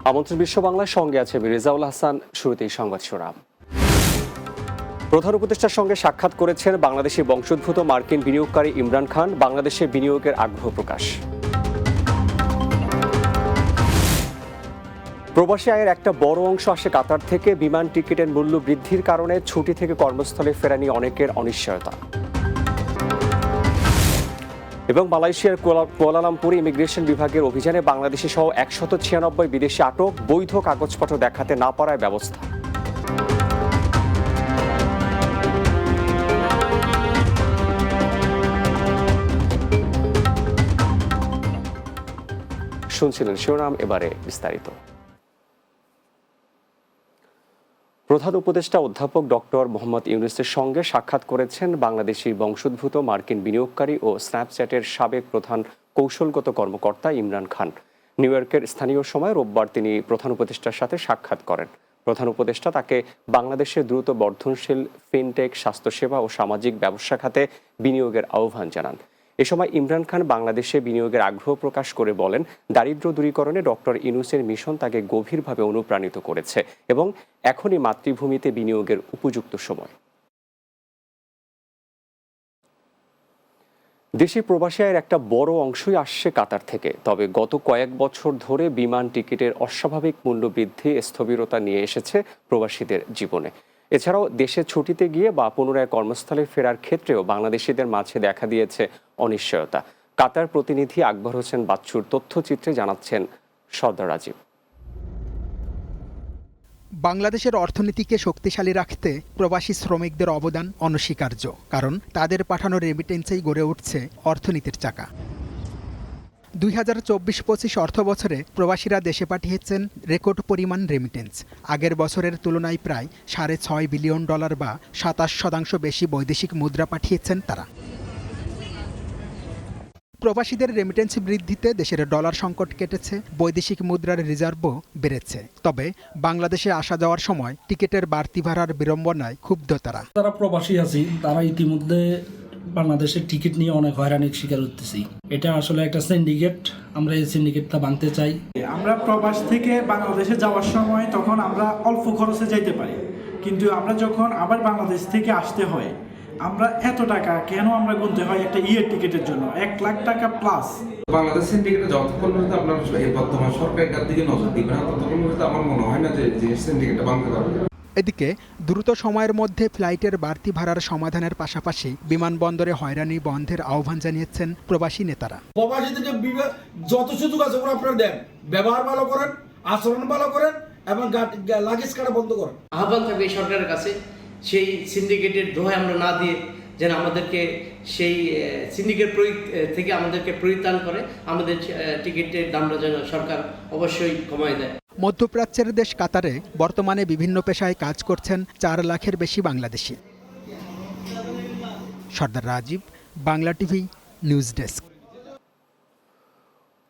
আমন্ত্রণ বিশ্ব বাংলার সঙ্গে আছে রেজাউল হাসান। শুরুতেই সংবাদ শিরোনাম। প্রধান উপদেষ্টার সঙ্গে সাক্ষাৎ করেছেন বাংলাদেশি বংশোদ্ভূত মার্কিন বিনিয়োগকারী ইমরান খান, বাংলাদেশে বিনিয়োগের আগ্রহ প্রকাশ। প্রবাসী আয়ের একটা বড় অংশ আসে কাতার থেকে, বিমান টিকিটের মূল্য বৃদ্ধির কারণে ছুটি থেকে কর্মস্থলে ফেরা নিয়ে অনেকের অনিশ্চয়তা। এবং মালয়েশিয়ার কুয়ালালামপুরে ইমিগ্রেশন বিভাগের অভিযানে বাংলাদেশি সহ 196 বিদেশি আটক, বৈধ কাগজপত্র দেখাতে না পারায় ব্যবস্থা। শুনছিলেন শিরোনাম, এবারে বিস্তারিত। প্রধান উপদেষ্টা অধ্যাপক ডক্টর মোহাম্মদ ইউনূসের সঙ্গে সাক্ষাৎ করেছেন বাংলাদেশি বংশোদ্ভূত মার্কিন বিনিয়োগকারী ও স্ন্যাপচ্যাটের সাবেক প্রধান কৌশলগত কর্মকর্তা ইমরান খান। নিউ ইয়র্কের স্থানীয় সময় রোববার তিনি প্রধান উপদেষ্টার সাথে সাক্ষাৎ করেন। প্রধান উপদেষ্টা তাকে বাংলাদেশের দ্রুত বর্ধনশীল ফিনটেক, স্বাস্থ্যসেবা ও সামাজিক ব্যবসা খাতে বিনিয়োগের আহ্বান জানান। এ সময় ইমরান খান বাংলাদেশে বিনিয়োগের আগ্রহ প্রকাশ করে বলেন, দারিদ্র্য দূরীকরণে ডক্টর ইউনূসের মিশন তাকে গভীরভাবে অনুপ্রাণিত করেছে এবং এখনই মাতৃভূমিতে বিনিয়োগের উপযুক্ত সময়। দেশি প্রবাসী আয়ের একটা বড় অংশই আসছে কাতার থেকে। তবে গত কয়েক বছর ধরে বিমান টিকিটের অস্বাভাবিক মূল্য বৃদ্ধি স্থবিরতা নিয়ে এসেছে প্রবাসীদের জীবনে। এছাড়াও দেশে ছুটিতে গিয়ে বা পুনরায় কর্মস্থলে ফেরার ক্ষেত্রেও বাংলাদেশিদের মাঝে দেখা দিয়েছে অনিশ্চয়তা। কাতার প্রতিনিধি আকবর হোসেন বাচ্চুর তথ্যচিত্রে জানাচ্ছেন সর্দার রাজীব। বাংলাদেশের অর্থনীতিকে শক্তিশালী রাখতে প্রবাসী শ্রমিকদের অবদান অনস্বীকার্য, কারণ তাদের পাঠানো রেমিটেন্সেই গড়ে উঠছে অর্থনীতির চাকা। 2024-25 অর্থ বছরে প্রবাসীরা দেশে পাঠিয়েছেন রেকর্ড পরিমাণ রেমিটেন্স। আগের বছরের তুলনায় প্রায় $6.5 বিলিয়ন বা 27% বেশি বৈদেশিক মুদ্রা পাঠিয়েছেন তারা। প্রবাসীদের রেমিটেন্স বৃদ্ধিতে দেশের ডলার সংকট কেটেছে, বৈদেশিক মুদ্রার রিজার্ভও বেড়েছে। তবে বাংলাদেশে আসা যাওয়ার সময় টিকিটের বাড়তি ভাড়ার বিড়ম্বনায় ক্ষুব্ধ তারা। যারা প্রবাসী আছি তারা ইতিমধ্যে বাংলাদেশের টিকিট নিয়ে অনেক হয়রানির শিকার হতেছি। এটা আসলে একটা সিন্ডিকেট, আমরা এই সিন্ডিকেটটা ভাঙতে চাই। আমরা প্রবাস থেকে বাংলাদেশে যাওয়ার সময় তখন আমরা অল্প খরচে যাইতে পারি, কিন্তু আমরা যখন আবার বাংলাদেশ থেকে আসতে হয়, আমরা এত টাকা কেন আমরা গুনতে হয় একটা ইয়ের টিকিটের জন্য? 1 লাখ টাকা প্লাস। বাংলাদেশ সিন্ডিকেটে যতক্ষণ পর্যন্ত আপনার বর্তমান সরকারের দিকে নজর দিবে না, ততক্ষণ পর্যন্ত আমার মনে হয় না যে সিন্ডিকেটটা ভাঙতে পারবে। এদিকে দ্রুত সময়ের মধ্যে ফ্লাইটের বাড়তি ভাড়ার সমাধানের পাশাপাশি বিমানবন্দরে হয়রানি বন্ধের আহ্বান জানিয়েছেন প্রবাসী নেতারা। প্রবাসীদের যত সুযোগ আছে ওরা আপনারা দেন, ব্যবহার ভালো করেন, আচরণ ভালো করেন এবং লাগেজ কাটা বন্ধ করেন। আহ্বান থাকবে এই সরকারের কাছে, সেই সিন্ডিকেটের দোহাই আমরা না দিয়ে যেন আমাদেরকে সেই সিন্ডিকেট থেকে আমাদেরকে পরিত্রাণ করে, আমাদের টিকিটের দামটা যেন সরকার অবশ্যই কমায় দেয়। মধ্যপ্রাচ্যের দেশ কাতারে বর্তমানে বিভিন্ন পেশায় কাজ করছেন 4 লাখের বেশি Bangladeshi. Sardar Rajib, Bangla TV, news desk.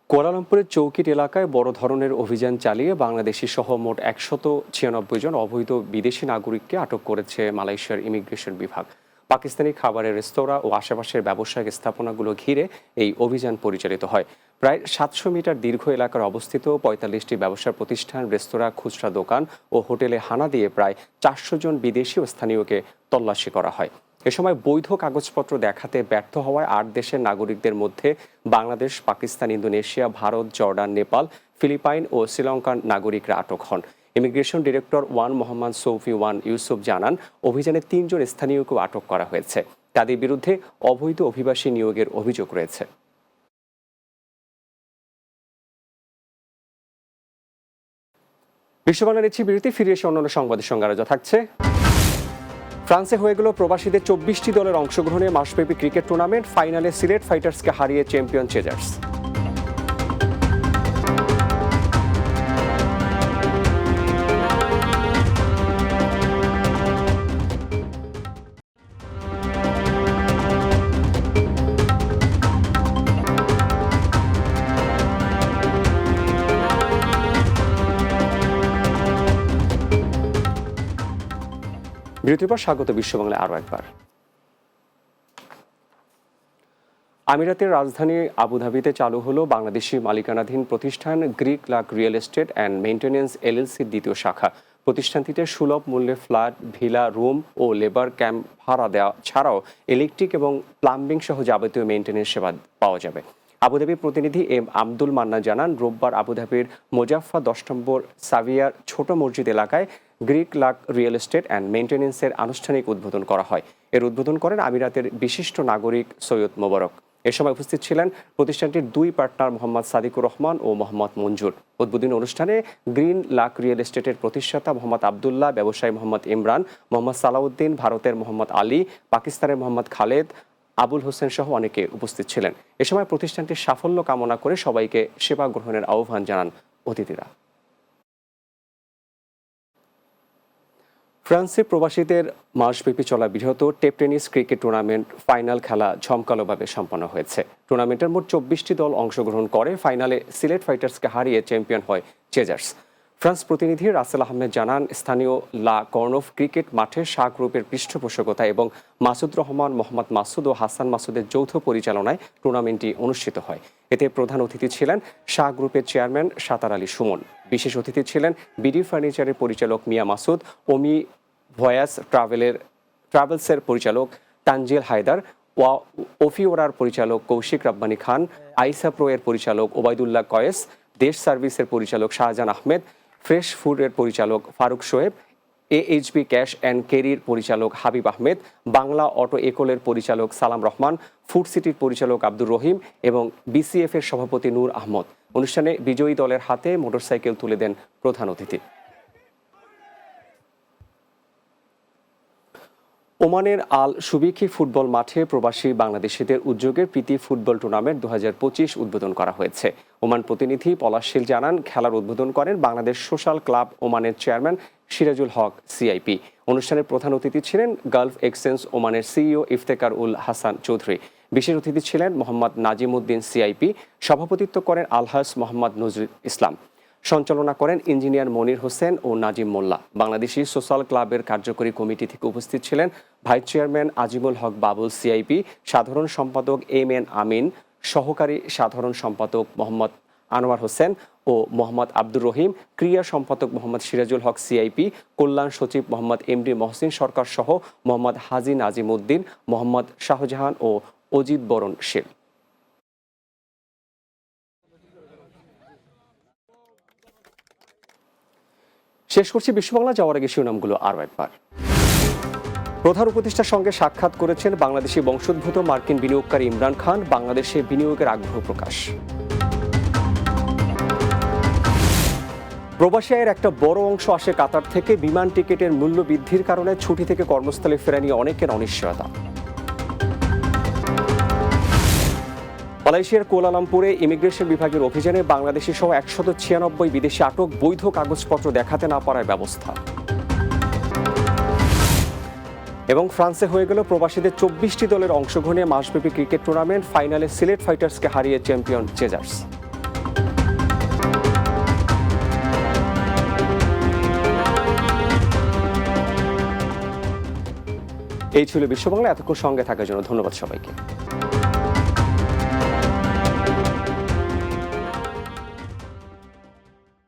কুয়ালালামপুরের চৌকিট এলাকায় বড় ধরনের অভিযান চালিয়ে বাংলাদেশি সহ মোট 196 জন অবৈধ বিদেশি নাগরিককে আটক করেছে মালয়েশিয়ার ইমিগ্রেশন বিভাগ। পাকিস্তানি খাবারের রেস্তোরাঁ ও আশেপাশের ব্যবসায়িক স্থাপনাগুলো ঘিরে এই অভিযান পরিচালিত হয়। প্রায় 700 মিটার দীর্ঘ এলাকার অবস্থিত 45টি ব্যবসা প্রতিষ্ঠান, রেস্তোরাঁ, খুচরা দোকান ও হোটেলে হানা দিয়ে প্রায় 400 জন বিদেশি ও স্থানীয়কে তল্লাশি করা হয়। এ সময় বৈধ কাগজপত্র দেখাতে ব্যর্থ হওয়ায় 8 দেশের নাগরিকদের মধ্যে Bangladesh, Pakistan, Indonesia, Bharat, Jordan, Nepal, Philippine ও শ্রীলঙ্কার নাগরিকরা আটক হন। Immigration director Mohammad Soufi Yusuf জানান, অভিযানে 3 জন স্থানীয়কেও আটক করা হয়েছে। তাদের বিরুদ্ধে অবৈধ অভিবাসী নিয়োগের অভিযোগ রয়েছে। বিশ্ববাংলা নিচ্ছি বিরতি, ফিরে এসে অন্যান্য সংবাদের সঙ্গে আরো থাকছে। ফ্রান্সে হয়ে গেল প্রবাসীদের 24টি দলের অংশগ্রহণে মাসব্যাপী ক্রিকেট টুর্নামেন্ট। ফাইনালে সিলেট ফাইটার্সকে হারিয়ে চ্যাম্পিয়ন চেজার্স। বিরতির পর স্বাগত বিশ্ববাংলায় আরও একবার। আমিরাতের রাজধানী আবুধাবিতে চালু হলো বাংলাদেশি মালিকানাধীন প্রতিষ্ঠান Greek luck real estate and maintenance এলএলসির দ্বিতীয় শাখা। প্রতিষ্ঠানটিতে সুলভ মূল্যে ফ্ল্যাট, ভিলা, রুম ও লেবার ক্যাম্প ভাড়া দেওয়া ছাড়াও ইলেকট্রিক এবং প্লাম্বিং সহ যাবতীয় মেইনটেন্যান্স সেবা পাওয়া যাবে। আবুধাবির প্রতিনিধি এম আব্দুল মান্না জানান, রোববার আবুধাবির মোজাফফা 10 নম্বর সাভিয়ার ছোট মসজিদ এলাকায় Greek luck real estate and মেইনটেন্যান্সের আনুষ্ঠানিক উদ্বোধন করা হয়। এর উদ্বোধন করেন আমিরাতের বিশিষ্ট নাগরিক সৈয়দ মোবারক। এ সময় উপস্থিত ছিলেন প্রতিষ্ঠানটির 2 পার্টনার মোহাম্মদ সাদিকুর রহমান ও মোহাম্মদ মঞ্জুর। উদ্বোধনী অনুষ্ঠানে গ্রিন লাক রিয়েল এস্টেটের প্রতিষ্ঠাতা মোহাম্মদ আবদুল্লাহ, ব্যবসায়ী মোহাম্মদ ইমরান, মোহাম্মদ সালাউদ্দিন, ভারতের মোহাম্মদ আলী, পাকিস্তানের মোহাম্মদ খালেদ, আবুল হোসেন সহ অনেকে উপস্থিত ছিলেন। এ সময় প্রতিষ্ঠানটির সাফল্য কামনা করে সবাইকে সেবা গ্রহণের আহ্বান জানান অতিথিরা। ফ্রান্সে প্রবাসীদের মাসব্যাপী চলা বৃহৎ tape tennis cricket tournament final খেলা জমকালোভাবে সম্পন্ন হয়েছে। টুর্নামেন্টের মোট 24টি দল অংশগ্রহণ করে। ফাইনালে সিলেট ফাইটার্সকে হারিয়ে চ্যাম্পিয়ন হয় চেজার্স। ফ্রান্স প্রতিনিধি রাসেল আহমেদ জানান, স্থানীয় লা কর্নফ ক্রিকেট মাঠে শাহ গ্রুপের পৃষ্ঠপোষকতা এবং মাসুদ রহমান, মোহাম্মদ মাসুদ ও হাসান মাসুদের যৌথ পরিচালনায় টুর্নামেন্টটি অনুষ্ঠিত হয়। এতে প্রধান অতিথি ছিলেন শাহ গ্রুপের চেয়ারম্যান সাতার আলী সুমন। বিশেষ অতিথি ছিলেন বিডি ফার্নিচারের পরিচালক মিয়া মাসুদ, ওমি ভয়াস ট্রাভেলসের পরিচালক তানজিল হায়দার, ওফিওরার পরিচালক কৌশিক রাব্বানী খান, আইসা প্রো এর পরিচালক ওবায়দুল্লাহ কয়েস, দেশ সার্ভিসের পরিচালক শাহজাহান আহমেদ, ফ্রেশ ফুডের পরিচালক Faruk Shoaib, AHB cash and ক্যারির পরিচালক হাবিব আহমেদ, বাংলা অটো একলের পরিচালক সালাম রহমান, ফুড সিটির পরিচালক আব্দুর রহিম এবং BCF এর সভাপতি নূর আহমদ। অনুষ্ঠানে বিজয়ী দলের হাতে মোটরসাইকেল তুলে দেন প্রধান অতিথি। ওমানের আল সুবিকি ফুটবল মাঠে প্রবাসী বাংলাদেশিদের উদ্যোগে প্রীতি ফুটবল টুর্নামেন্ট 2025 উদ্বোধন করা হয়েছে। ওমান প্রতিনিধি পলাশ শীল জানান, খেলার উদ্বোধন করেন বাংলাদেশ সোশ্যাল ক্লাব ওমানের চেয়ারম্যান সিরাজুল হক CIP। অনুষ্ঠানের প্রধান অতিথি ছিলেন গালফ এক্সচেঞ্জ ওমানের CEO ইফতেকার উল হাসান চৌধুরী। বিশেষ অতিথি ছিলেন মোহাম্মদ নাজিম উদ্দিন CIP। সভাপতিত্ব করেন আলহাস মোহাম্মদ নজরুল ইসলাম। সঞ্চালনা করেন ইঞ্জিনিয়ার মনির হোসেন ও নাজিম মোল্লা। বাংলাদেশি সোশ্যাল ক্লাবের কার্যকরী কমিটি থেকে উপস্থিত ছিলেন ভাইস চেয়ারম্যান আজিমুল হক বাবুল CIP, সাধারণ সম্পাদক MN আমিন, সহকারী সাধারণ সম্পাদক মোহাম্মদ আনোয়ার হোসেন ও মোহাম্মদ আব্দুর রহিম, ক্রিয়া সম্পাদক মোহাম্মদ সিরাজুল হক CIP, কল্যাণ সচিব মোহাম্মদ MD মহসিন সরকার সহ মোহাম্মদ হাজি নাজিম উদ্দিন, মোহাম্মদ শাহজাহান ও অজিত বরণ শীল। শেষ করছি বিশ্ব বাংলা, যাওয়ার আগে শিরোনামগুলো আরও একবার। প্রধান উপদেষ্টার সঙ্গে সাক্ষাৎ করেছেন বাংলাদেশি বংশোদ্ভূত মার্কিন বিনিয়োগকারী ইমরান খান, বাংলাদেশে বিনিয়োগের আগ্রহ প্রকাশ। প্রবাসী আয়ের একটা বড় অংশ আসে কাতার থেকে। বিমান টিকিটের মূল্য বৃদ্ধির কারণে ছুটি থেকে কর্মস্থলে ফেরা নিয়ে অনেকের অনিশ্চয়তা। মালয়েশিয়ার কুয়ালালামপুরে ইমিগ্রেশন বিভাগের অভিযানে বাংলাদেশি সহ 196 বিদেশি আটক, বৈধ কাগজপত্র দেখাতে না পারার ব্যবস্থা। এবং ফ্রান্সে হয়ে গেল প্রবাসীদের 24টি দলের অংশগ্রহণে মাসব্যাপী ক্রিকেট টুর্নামেন্ট, ফাইনালে সিলেট ফাইটার্সকে হারিয়ে চ্যাম্পিয়ন চেজার্স। এই ছিল বিশ্ব বাংলা। এতক্ষণ সঙ্গে থাকার জন্য ধন্যবাদ সবাইকে।